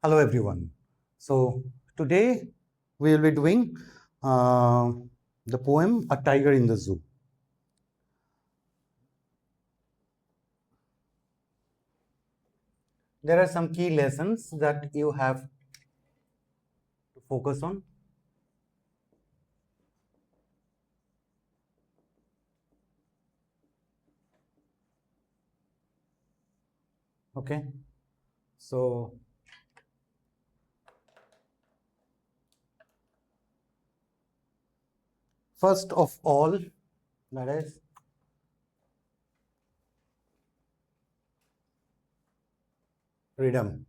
Hello everyone. So today we will be doing the poem A Tiger in the Zoo. There are some key lessons that you have to focus on. Okay. So first of all, that is freedom.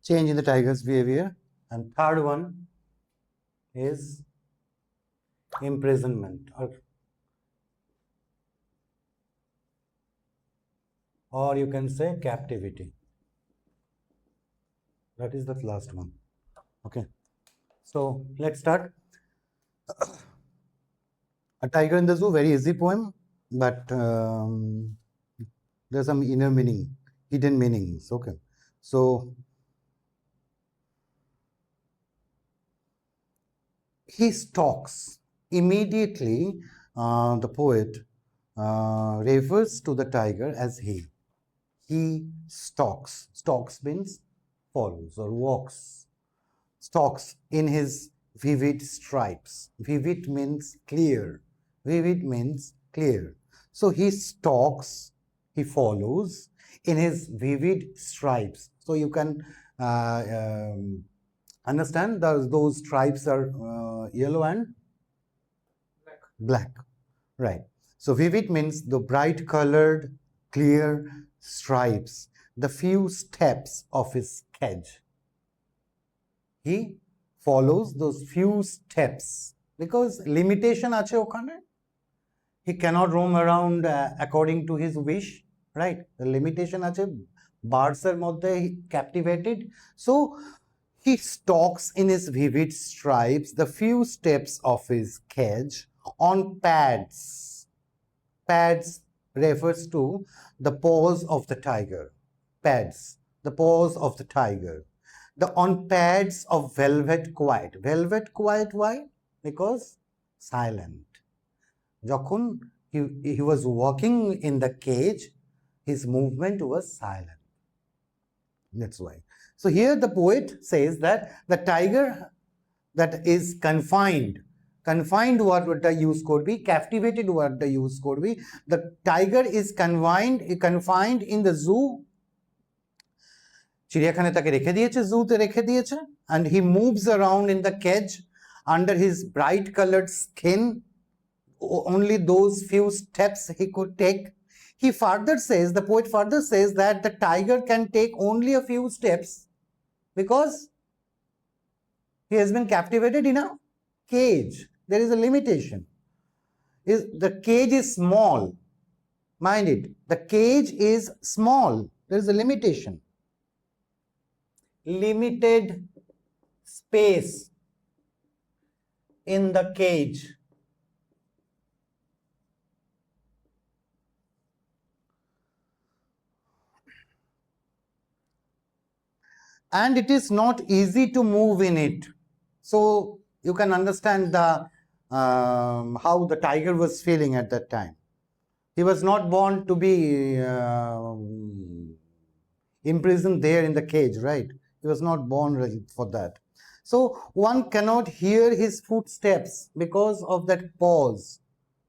Change in the tiger's behavior. And third one is imprisonment or you can say captivity. That is the last one. Okay. So let's start. A Tiger in the Zoo, very easy poem, but there's some inner meaning, hidden meanings. Okay. So he stalks. Immediately, the poet refers to the tiger as he. He stalks. Stalks means follows or walks. Stalks in his vivid stripes. Vivid means clear. Vivid means clear. So he stalks, he follows in his vivid stripes. So you can understand those stripes are yellow and black. Right. So vivid means the bright colored, clear stripes, the few steps of his cage. He follows those few steps because limitation ache okhane. He cannot roam around according to his wish, right? The limitation ache, birds er moddhe captivated. So he stalks in his vivid stripes the few steps of his cage on pads. Pads refers to the paws of the tiger. Pads, the paws of the tiger. The on pads of velvet quiet. Velvet quiet, why? Because silent. Jokhon he was walking in the cage, his movement was silent. That's why. So here the poet says that the tiger that is confined what would the use could be, captivated what the use could be. The tiger is confined in the zoo. চিড়িয়াখানায় তাকে রেখে দিয়েছে, জুতে রেখে দিয়েছে, and he moves around in the cage under his bright colored skin. Only those few steps he could take. He further says, the poet further says that the tiger can take only a few steps because he has been captivated in a cage. There is a limitation. The cage is small. Mind it, the cage is small. There is a limitation. Limited space in the cage. And it is not easy to move in it. So you can understand the how the tiger was feeling at that time. He was not born to be imprisoned there in the cage, right? He was not born for that. So one cannot hear his footsteps because of that pause.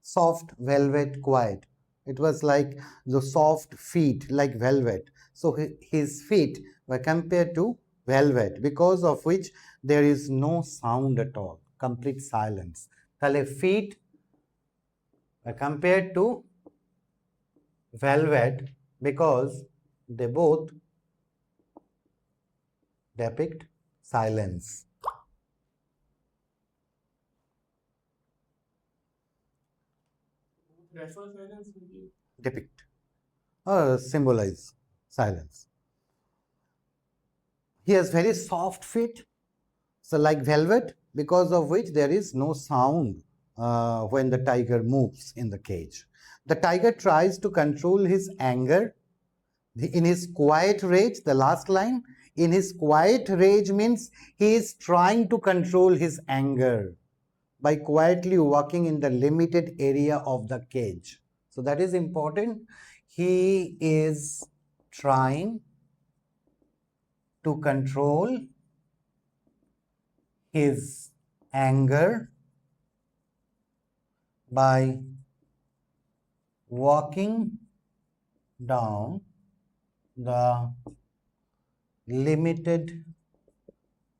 Soft velvet quiet. It was like the soft feet, like velvet. So his feet were compared to velvet, because of which there is no sound at all, complete silence. Tale feet were compared to velvet because they both depict silence. depict symbolize silence. He has very soft feet, so like velvet, because of which there is no sound when the tiger moves in the cage. The tiger tries to control his anger in his quiet rage. The last line, in his quiet rage, means he is trying to control his anger by quietly walking in the limited area of the cage. So that is important. He is trying to control his anger by walking down the limited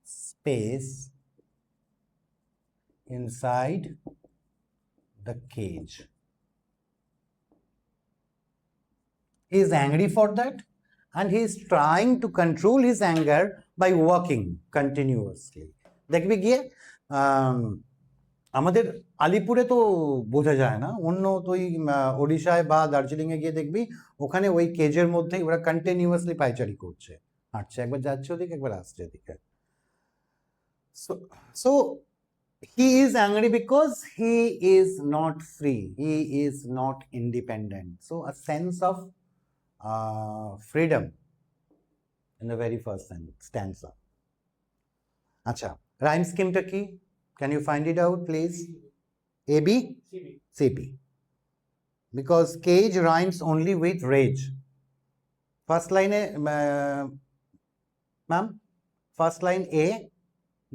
space inside the cage. He is angry for that and he is trying to control his anger by walking continuously. দেখবি গিয়ে আমাদের আলিপুরে তো বোঝা যায় না, অন্য তুই ওড়িশায় বা দার্জিলিংয়ে গিয়ে দেখবি ওখানে ওই কেজের মধ্যেই ওরা কন্টিনিউয়াসলি পায়চারি করছে, হাঁটছে, একবার যাচ্ছে ওদিকে একবার আসছে এদিকে। So he is angry because he is not free, he is not independent. So a sense of freedom in the very first stanza. Acha, rhyme scheme ta ki? Can you find it out, please? A B C B. Because cage rhymes only with rage. First line, ma'am. First line A,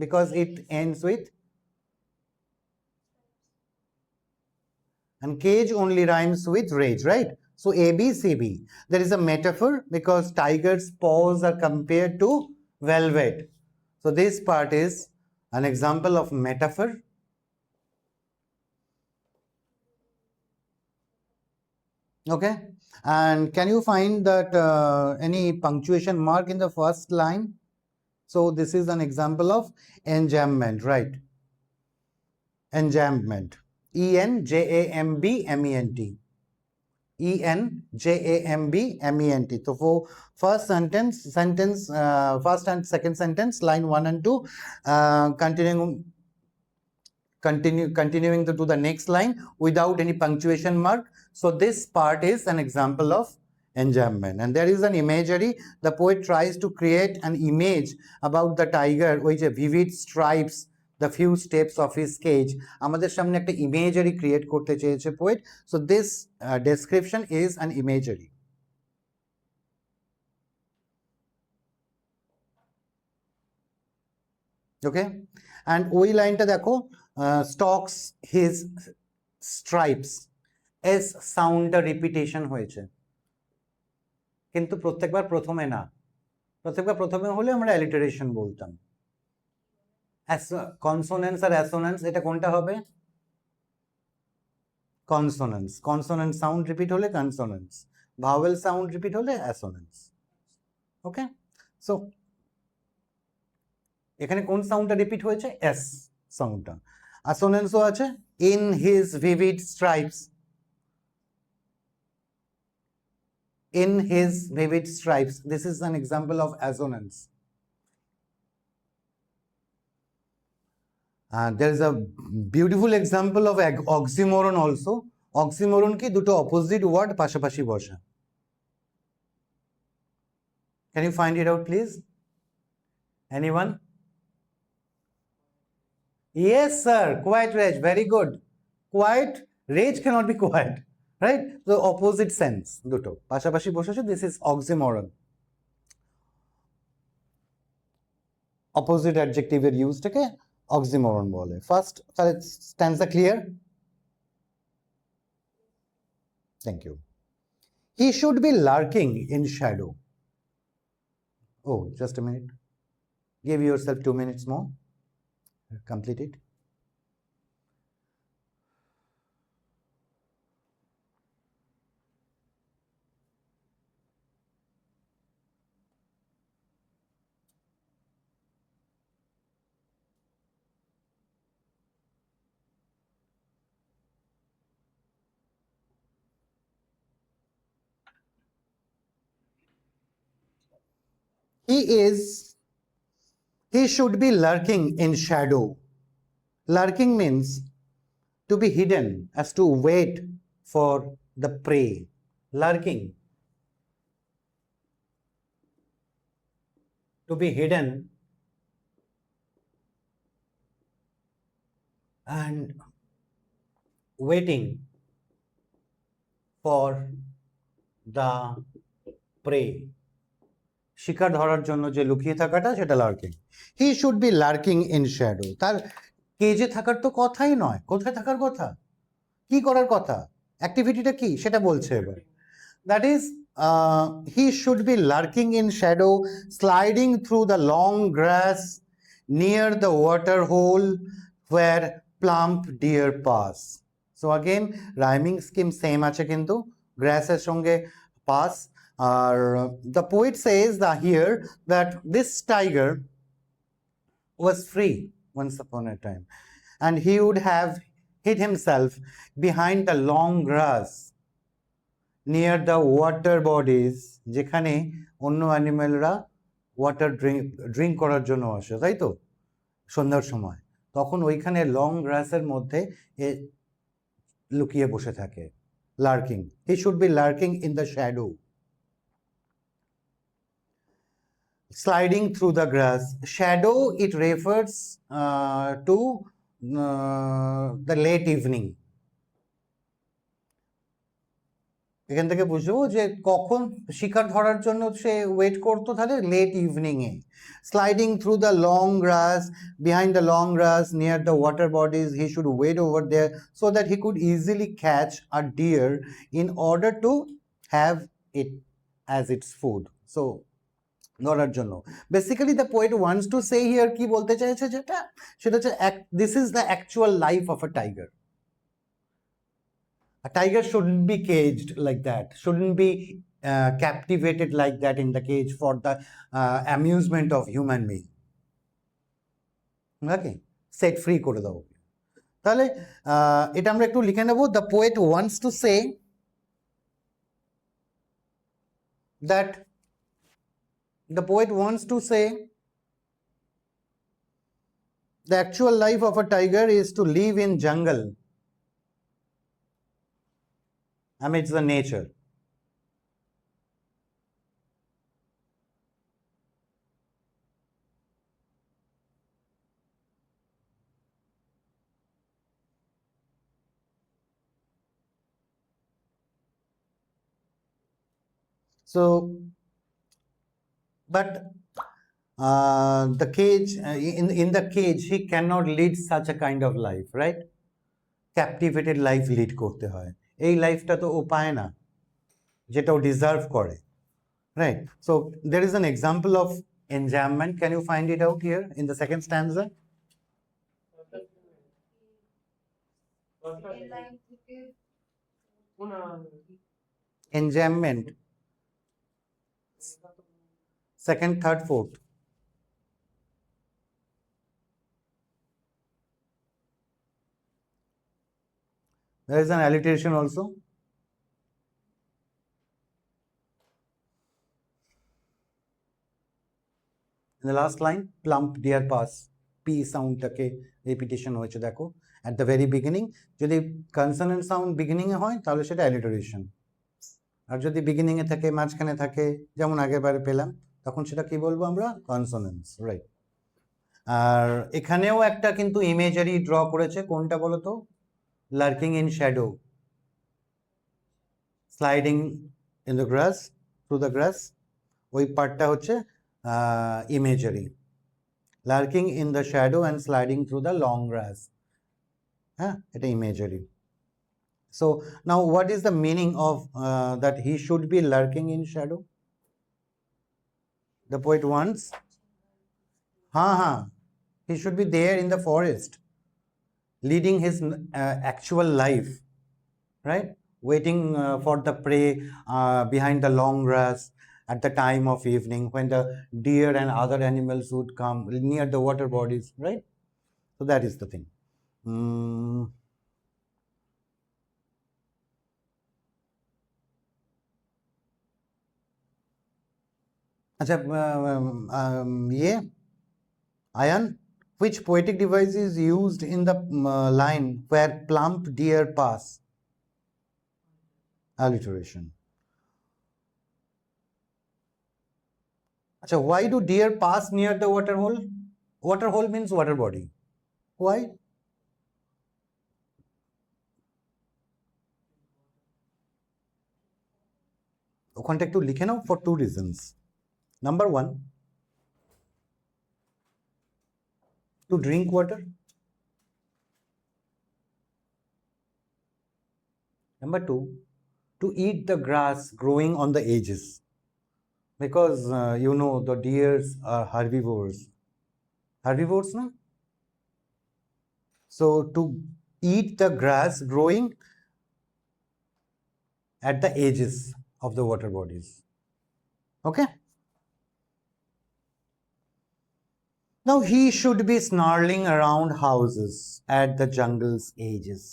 because it ends with, and cage only rhymes with rage, right? So A B C B. There is a metaphor because tiger's paws are compared to velvet. So this part is an example of metaphor. Okay, and can you find that any punctuation mark in the first line? So this is an example of enjambment, right? Enjambment. ENJAMBMENT. ENJAMBMENT. So for first sentence, first and second sentence, line 1 and 2, continuing to the next line without any punctuation mark. So this part is an example of enjambment, and there is an imagery. The poet tries to create an image about the tiger, which a vivid stripes the few steps of his cage. আমাদের সামনে একটা imagery create করতে চেয়েছে poet. So this description is an imagery. Okay, and ওই লাইনটা দেখো, stalks his stripes, s সাউন্ডটা repetition হয়েছে, কিন্তু প্রত্যেকবার প্রথমে না, প্রত্যেকবার প্রথমে হলে আমরা অ্যালিটারেশন বলতাম। কনসোনেন্স আর অ্যাসোনেন্স, এটা কোনটা হবে? কনসোনেন্স। কনসোনেন্ট সাউন্ড রিপিট হলে কনসোনেন্স, ভাওয়েল সাউন্ড রিপিট হলে অ্যাসোনেন্স। ওকে, সো এখানে কোন সাউন্ডটা রিপিট হয়েছে? এস সাউন্ডটা। অ্যাসোনেন্সও আছে, in his vivid stripes, in his vivid stripes. This is an example of assonance. There is a beautiful example of oxymoron also. Oxymoron ki duto opposite word pashapashi bosha. Can you find it out, please? Anyone? Yes, sir. Quiet rage. Very good. Quiet rage cannot be quiet, right? So opposite sense duto pashapashi bosha. This is oxymoron. Opposite adjective এর use টাকে oxymoron বলে। First, তাহলে stanza clear? Thank you. He should be lurking in shadow. Oh, just a minute. Give yourself 2 minutes more. Complete it. He should be lurking in shadow. Lurking means to be hidden, as to wait for the prey. Lurking. To be hidden and waiting for the prey. শিকার ধরার জন্য যে লুকিয়ে থাকাটা সেটা lurking. He should be lurking in shadow. তার কেজে থাকার তো কথাই নয়। কোথায় থাকার কথা? কি করার কথা? অ্যাক্টিভিটিটা কি সেটা বলছে এবার। That is he should be lurking in shadow, sliding through the long grass near the water hole where plump deer pass. So again rhyming scheme same আছে, কিন্তু গ্রাসের সঙ্গে পাস। The poet says that here that this tiger was free once upon a time, and he would have hid himself behind the long grass near the water bodies, যেখানে অন্য অ্যানিমেলরা water drink করার জন্য আসে, তাই তো, সন্ধ্যার সময়, তখন ওইখানে লং গ্রাসের মধ্যে এ লুকিয়ে বসে থাকে। Lurking, he should be lurking in the shadow. Sliding through the grass. Shadow, it refers to the late evening. এখান থেকে বুঝবো যে কখন শিকার ধরার জন্য সে ওয়েট করতো, তাহলে লেট ইভিনিং এ। Sliding through the long grass, behind the long grass near the water bodies, he should wait over there so that he could easily catch a deer in order to have it as its food. So ধরার জন্য basically the poet wants to say here, কি বলতে চাইছে যেটা, সেটা হচ্ছে this is the actual life of a tiger. A tiger shouldn't be caged like that, shouldn't be captivated like that in the cage for the amusement of human being. Okay, set free করে দাও। তাহলে এটা আমরা একটু লিখে নেব। The poet wants to say that the poet wants to say the actual life of a tiger is to live in jungle amidst the nature. So, but the cage, in the cage, he cannot lead such a kind of life, right? Captivated life lead করতে হয়, এই লাইফটা তো ও পায় না যেটা ও deserve করে, right? So there is an example of enjambment. Can you find it out here in the second stanza? Enjambment, second, third, fourth. There is an alliteration also. In the last line, plump deer pass, p সাউন্ডটাকে repetition হয়েছে দেখো at the very beginning. যদি consonant sound beginning এ হয় তাহলে সেটা alliteration, আর যদি beginning এ থাকে, মাঝখানে থাকে, যেমন আগেরবারে পেলাম, তখন সেটা কি বলবো আমরা? Consonants, right. আর এখানেও একটা কিন্তু ইমেজারি ড্র করেছে, কোনটা বলো তো? Lurking in shadow, sliding in the grass, through the grass, ওই পার্টটা হচ্ছে imagery. Lurking in the shadow and sliding through the long grass, হ্যাঁ, এটা imagery. So now what is the meaning of that he should be lurking in shadow? The poet wants, he should be there in the forest, leading his actual life, right? Waiting for the prey behind the long grass at the time of evening when the deer and other animals would come near the water bodies, right? So that is the thing. আচ্ছা ইয়ে Ayaan, which poetic device is used in the line where plump deer pass? Alliteration. Acha, why do deer pass near the water hole? Water hole means water body. Why? ওখানটা একটু লিখে নাও, for two reasons. Number one, to drink water. Number two, to eat the grass growing on the edges. Because you know the deers are herbivores. Herbivores, no? So to eat the grass growing at the edges of the water bodies. Okay? Now he should be snarling around houses at the jungle's edges,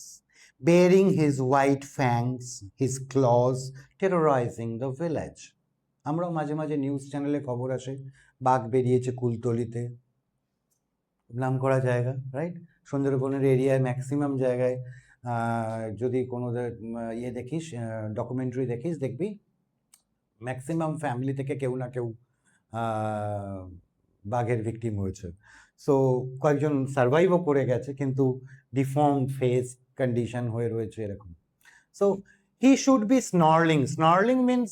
baring his white fangs, his claws, terrorizing the village. আমরাও মাঝে মাঝে news চ্যানেলে খবর আসে বাঘ বেরিয়েছে কুলতলিতে, নাম করা জায়গা, রাইট? সুন্দরবনের এরিয়ায় ম্যাক্সিমাম জায়গায় যদি কোনো ইয়ে দেখিস, ডকুমেন্টারি দেখিস, দেখবি ম্যাক্সিমাম ফ্যামিলি থেকে কেউ না কেউ বাঘের ভিকটিম হয়েছে। সো কয়েকজন সার্ভাইভও করে গেছে, কিন্তু ডিফর্ম ফেস কন্ডিশন হয়ে রয়েছে এরকম। So he should be snarling. Snarling means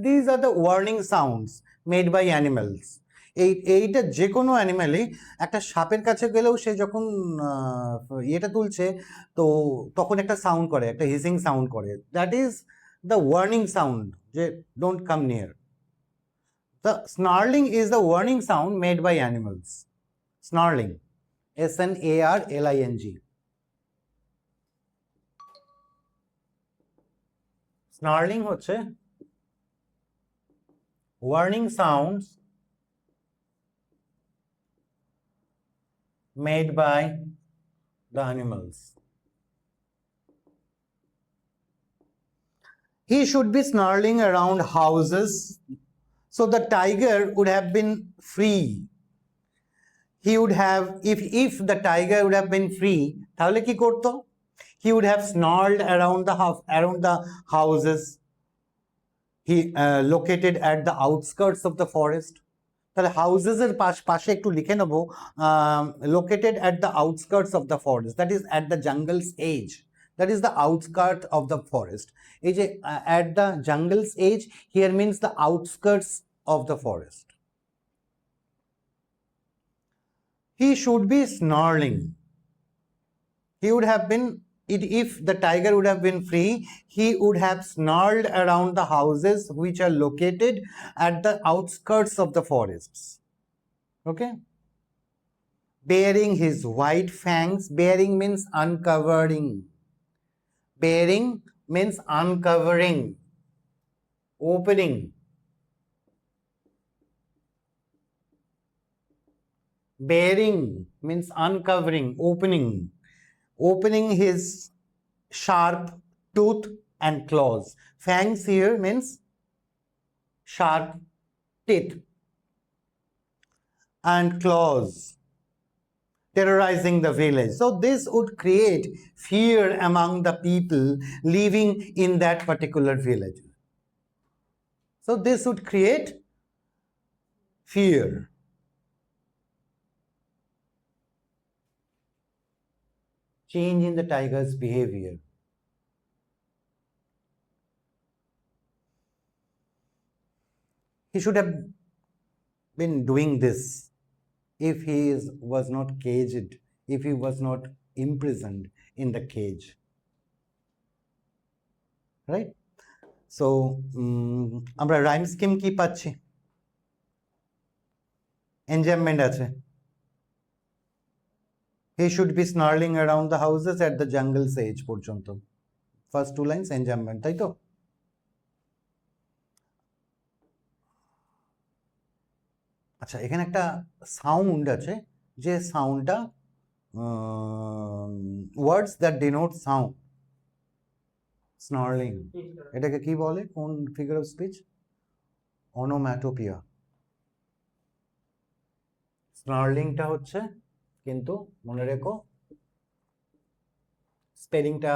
this are the warning sounds made by animals. এইটা যে কোনো অ্যানিম্যালই, একটা সাপের কাছে গেলেও সে যখন ইয়েটা তুলছে তো তখন একটা সাউন্ড করে, একটা হিসিং সাউন্ড করে, that is the warning sound, যে don't come near. The snarling is the warning sound made by animals. Snarling. S-N-A-R-L-I-N-G. Snarling হচ্ছে warning sounds made by the animals. He should be snarling around houses. So the tiger would have been free. He would have, if the tiger would have been free, তাহলে কি করতো? He would have snarled around the houses. He located at the outskirts of the forest. তাহলে houses এর পাশে একটু লিখে নেবো, located at the outskirts of the forest, that is at the jungle's edge. That is the outskirt of the forest. এই যে at the jungle's edge here means the outskirts of the forest. He should be snarling. He would have been, if the tiger would have been free, he would have snarled around the houses which are located at the outskirts of the forests. Okay? Baring his white fangs. Baring means uncovering. Baring means uncovering, opening. Baring means uncovering, opening. Opening his sharp tooth and claws. Fangs here means sharp teeth, and claws, terrorizing the village. So this would create fear among the people living in that particular village. So this would create fear. Change in the tiger's behavior. He should have been doing this if he was not caged, if he was not imprisoned in the cage. Right? So, আমরা rhyme scheme কি পাচ্ছি? এনজামমেন্ট আছে। He should be snarling around the houses at the jungle's edge পর্যন্ত। First two lines এনজামমেন্ট, তাই তো? আচ্ছা, এখানে একটা সাউন্ড আছে, যে সাউন্ডটা ওয়ার্ডস দ্যাট ডিনোট সাউন্ড। স্নার্লিং, এটাকে কি বলে? কোন ফিগার অফ স্পিচ? অনোম্যাটোপিয়া। স্নার্লিংটা হচ্ছে, কিন্তু মনে রেখো স্পেলিংটা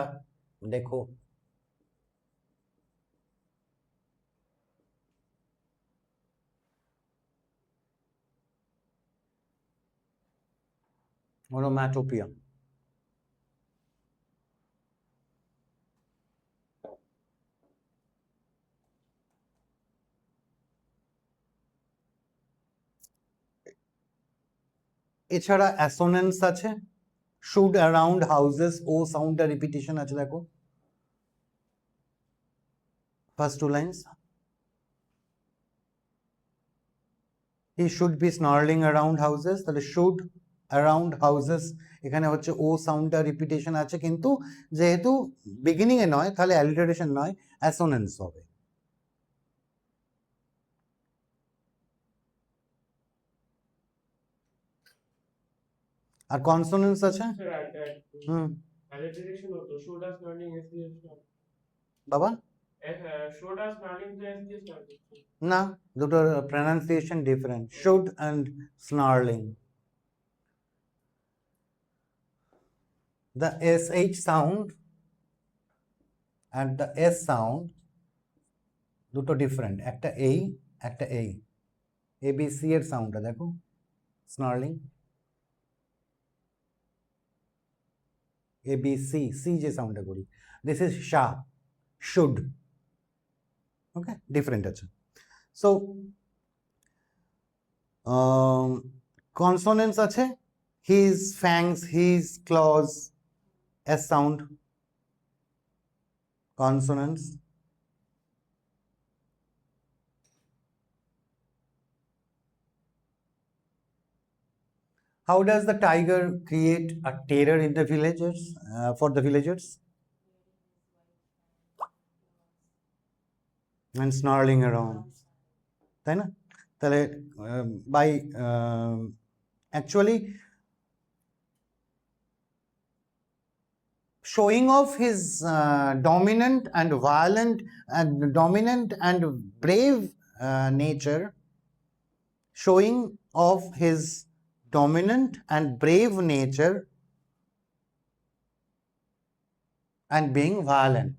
দেখো। ওনোম্যাটোপিয়া। এছাড়া অ্যাসোনেন্স আছে, শুড অ্যারাউন্ড হাউসেস, ও সাউন্ডটা রিপিটিশন আছে দেখো, first two lines. He should be snarling around houses, তাহলে শুড অ্যারাউন্ড হাউসেস, এখানে হচ্ছে ও সাউন্ডটা রিপিটেশন আছে, কিন্তু যেহেতু বিগিনিং এ নয় তাহলে অ্যালিটারেশন নয়, অ্যাসোনেন্স হবে। আর কনসোনেন্স আছে। হুম বাবা, না, দুটোর pronunciation different, should and snarling. The SH sound and the S sound দুটো ডিফারেন্ট, একটা এই একটা এই, ABC এর সাউন্ডটা দেখো, স্নার্লিং, ABC, সি যে সাউন্ডটা করি, this is sha, should, okay, different আছে। সো কনসোনেন্স আছে, his fangs, his claws, S sound, consonance. How does the tiger create a terror in the villagers, for the villagers? And snarling around, তাই না? তাহলে by actually showing off his dominant and violent and dominant and brave nature, showing off his dominant and brave nature and being violent,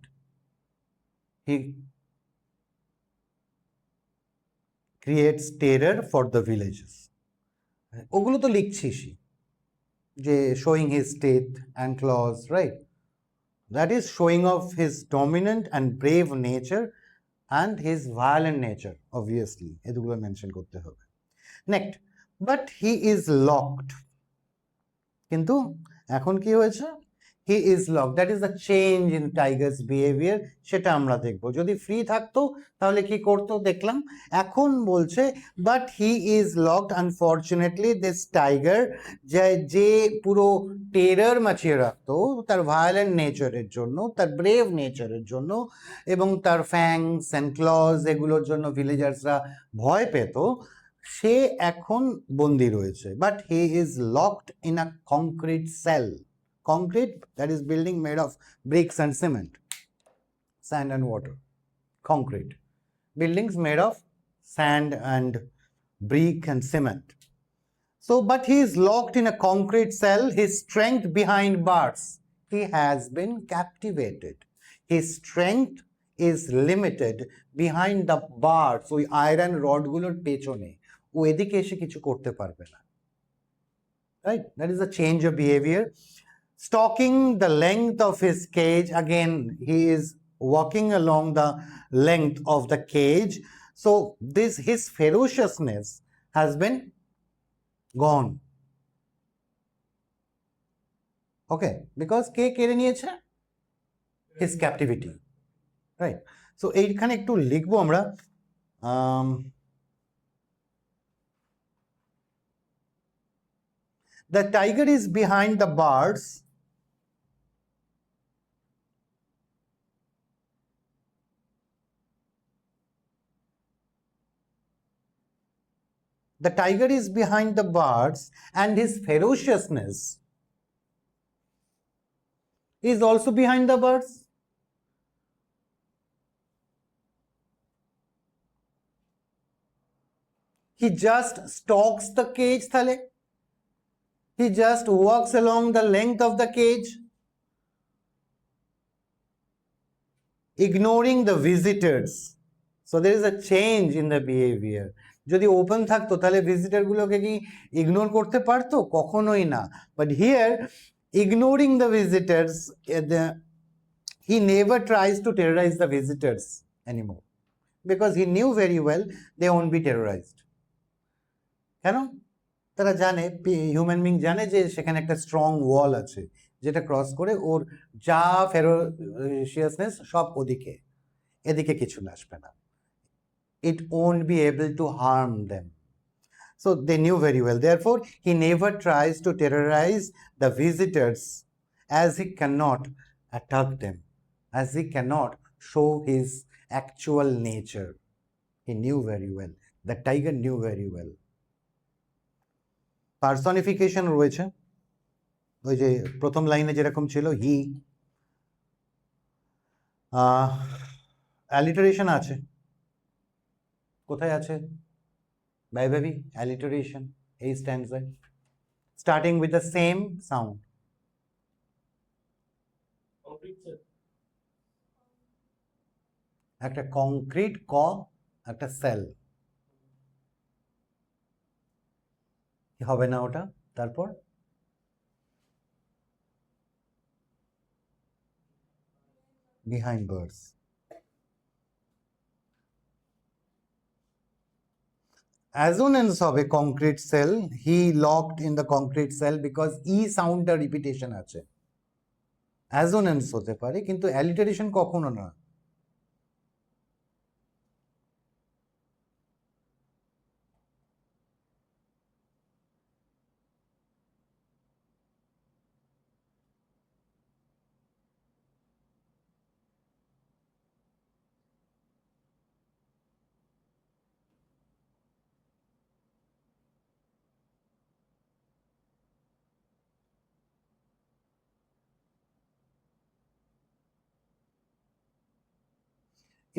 he creates terror for the villages. ওগুলো তো লিখছিসই, যে showing his teeth and claws, right? That is showing off his dominant and brave nature and his violent nature, obviously এগুলো mention করতে হবে। Next, but he is locked, কিন্তু এখন কি হয়েছে, হি is locked, that is the change in Tigers behaviour, সেটা আমরা দেখব। যদি ফ্রি থাকতো তাহলে কি করতো দেখলাম, এখন বলছে but he is locked unfortunately this tiger, যে পুরো টেরার মাছিয়ে রাখতো তার ভায়োলেন্ট নেচারের জন্য, তার ব্রেভ নেচারের জন্য, এবং তার ফ্যাংস অ্যান্ড ক্লজ এগুলোর জন্য ভিলেজার্সরা ভয় পেত, সে এখন বন্দি রয়েছে। But he is locked in a concrete cell, concrete that is building made of bricks and cement, sand and water, concrete buildings made of sand and brick and cement. So but he is locked in a concrete cell, his strength behind bars, he has been captivated, his strength is limited behind the bars, ওই iron রডগুলোর পেছনে, ও এদিকে এসে কিছু করতে পারবে না, right? That is a change of behavior. Stalking the length of his cage, again he is walking along the length of the cage, so this his ferociousness has been gone, okay, because কে কেড়ে নিয়েছে, his captivity, right? So এইখানে একটু লিখবো আমরা, the tiger is behind the bars, the tiger is behind the bars and his ferociousness is also behind the bars. He just stalks the cage তাহলে He just walks along the length of the cage, ignoring the visitors. So there is a change in the behavior. যদি open থাকতো তাহলে visitor গুলোকে কি ignore করতে পারতো? কখনোই না। But here ignoring the visitors, he never tries to terrorize the visitors anymore because he knew very well they won't be terrorized. কেন? তারা জানে, হিউম্যান বিং জানে যে সেখানে একটা স্ট্রং ওয়াল আছে যেটা ক্রস করে ওর যা ফেরোশিয়াসনেস সব ওদিকে, এদিকে কিছু আসবে না। It won't be able to harm them. So they knew very well. Therefore, he never tries to terrorize the visitors as he cannot attack them, as he cannot show his actual nature. He knew very well. The tiger knew very well. Personification রয়েছে, ওই যে প্রথম লাইনে যেরকম ছিল হি, alliteration আছে, কোথায় আছে বৈভবী অ্যালিটারেশন? এই স্ট্যান্ডায় starting with the same sound. একটা কংক্রিট ক, একটা সেল, হবে না ওটা? তারপর behind birds. Assonance হবে concrete cell. He locked in the concrete cell because e soundটা রিপিটেশন আছে। অ্যাজোনেন্স হতে পারে কিন্তু অ্যালিটারেশন কখনো না।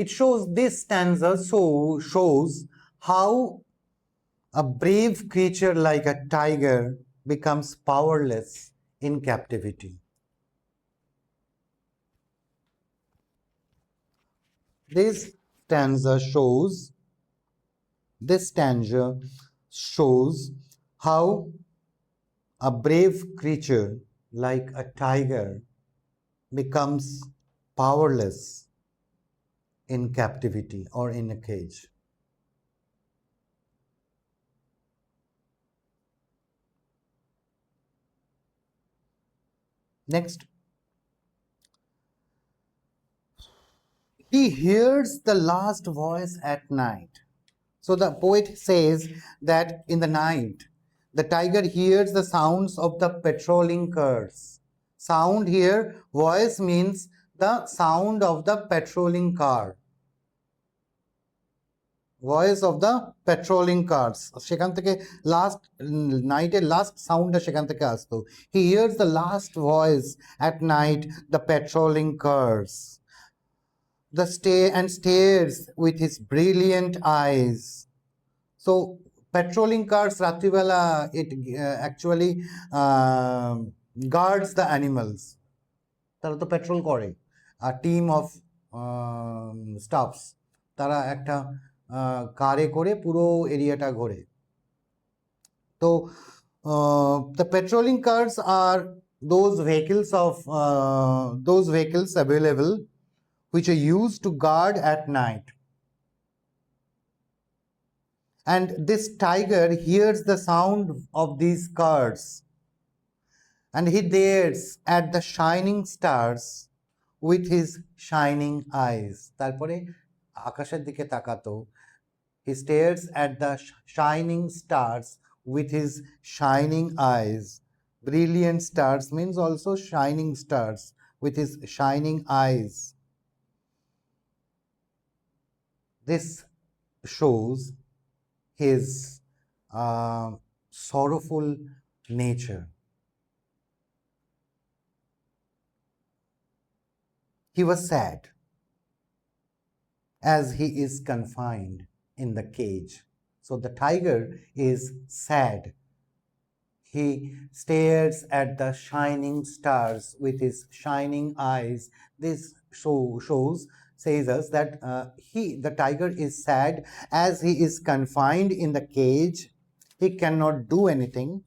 It shows, this stanza shows how a brave creature like a tiger becomes powerless in captivity. This stanza shows how a brave creature like a tiger becomes powerless in captivity or in a cage. Next, he hears the last voice at night. So the poet says that in the night, the tiger hears the sounds of the patrolling curs. Sound here, voice means the sound of the patrolling car. Voice of the patrolling cars. সেখান থেকে last নাইটের last সাউন্ডটা সেখান থেকে আসতো। He hears the last voice at night, the patrolling cars. Stares with his brilliant eyes. So patrolling cars রাত্রিবেলা, it actually guards the animals. তারা তো petrol করে, a team of staffs, তারা একটা কারে করে পুরো এরিয়াটা ঘোরে। তো the patrolling cars are those vehicles available which are used to guard at night. And this tiger hears the sound of these cars and he stares at the shining stars with his shining eyes. তারপরে আকাশের দিকে তাকাতো, he stares at the shining stars with his shining eyes. Brilliant stars means also shining stars with his shining eyes. This shows his sorrowful nature. He was sad as he is confined in the cage. So the tiger is sad. He stares at the shining stars with his shining eyes. This says us that the tiger is sad as he is confined in the cage. He cannot do anything.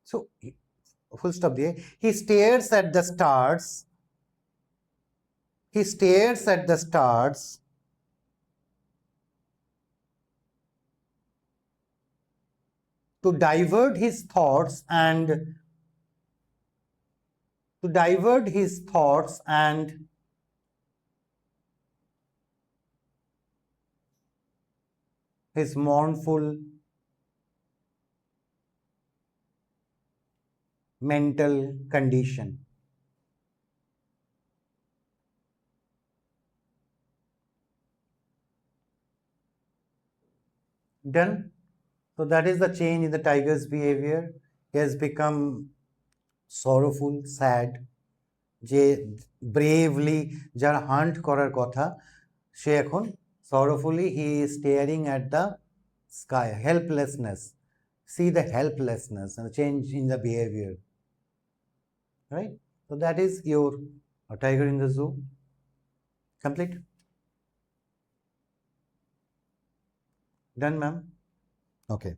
So, full stop there. He stares at the stars. He stares at the stars to divert his thoughts and his mournful mental condition. Done? So that is the change in the tiger's behavior. He has become sorrowful, sad. যে bravely যার hunt করার কথা সে এখন sorrowfully he is staring at the sky. Helplessness. See the helplessness and change in the behavior. Right? So that is your tiger in the zoo. Complete? Done, ma'am? Okay.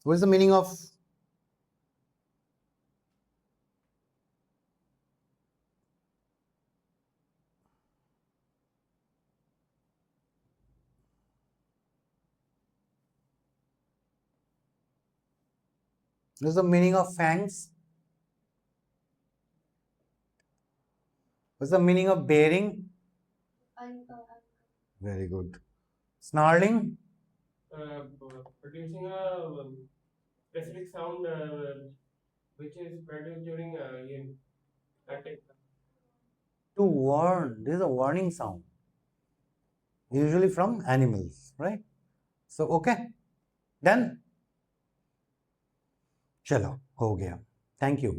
What is the meaning of what is the meaning of fangs? What's the meaning of bearing? Very good. Snarling? Producing a specific sound which is produced during attack. To warn. This is a warning sound. Usually from animals, right? So, okay. Done? चलो हो गया. Thank you.